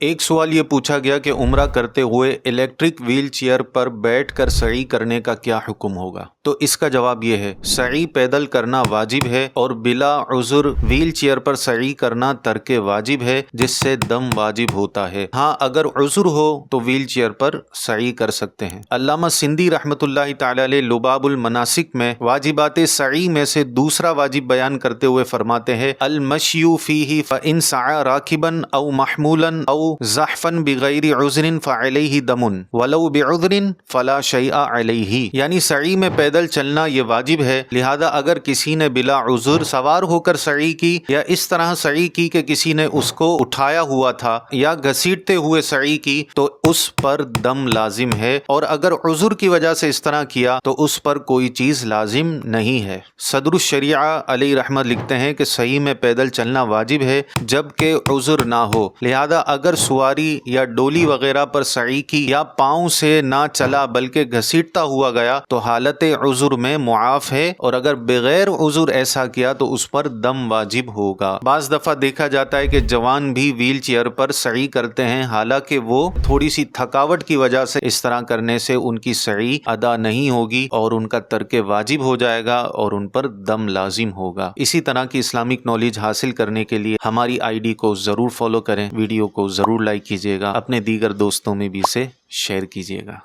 ایک سوال یہ پوچھا گیا کہ عمرہ کرتے ہوئے الیکٹرک ویل چیئر پر بیٹھ کر سعی کرنے کا کیا حکم ہوگا؟ تو اس کا جواب یہ ہے، سعی پیدل کرنا واجب ہے اور بلا عذر ویل چیئر پر سعی کرنا ترک واجب ہے، جس سے دم واجب ہوتا ہے۔ ہاں، اگر عذر ہو تو ویل چیئر پر سعی کر سکتے ہیں۔ علامہ سندھی رحمۃ اللہ تعالی علیہ لباب المناسک میں واجبات سعی میں سے دوسرا واجب بیان کرتے ہوئے فرماتے ہیں، المشی فیہ فإن سعى راکبا او محمولا او زحفا بغیر عذر فعلیہ دم ولو بعذر فلا شیء علیہ، یعنی سعی میں پیدل چلنا یہ واجب ہے، لہذا اگر کسی نے بلا عذر سوار ہو کر سعی کی یا اس طرح سعی کی کہ کسی نے اس کو اٹھایا ہوا تھا یا گھسیٹتے ہوئے سعی کی تو اس پر دم لازم ہے، اور اگر عذر کی وجہ سے اس طرح کیا تو اس پر کوئی چیز لازم نہیں ہے۔ صدر الشریعہ علیہ رحمت لکھتے ہیں کہ سعی میں پیدل چلنا واجب ہے جبکہ عذر نہ ہو، لہذا اگر سواری یا ڈولی وغیرہ پر سعی کی یا پاؤں سے نہ چلا بلکہ گھسیٹتا ہوا گیا تو حالت عذر میں معاف ہے، اور اگر بغیر عذر ایسا کیا تو اس پر دم واجب ہوگا۔ بعض دفعہ دیکھا جاتا ہے کہ جوان بھی ویل چیئر پر سعی کرتے ہیں، حالانکہ وہ تھوڑی سی تھکاوٹ کی وجہ سے اس طرح کرنے سے ان کی سعی ادا نہیں ہوگی اور ان کا ترک واجب ہو جائے گا اور ان پر دم لازم ہوگا۔ اسی طرح کی اسلامک نالج حاصل کرنے کے لیے ہماری ID کو ضرور فالو کریں، ویڈیو کو ضرور لائک کیجیے گا، اپنے دیگر دوستوں میں بھی اسے شیئر کیجیے گا۔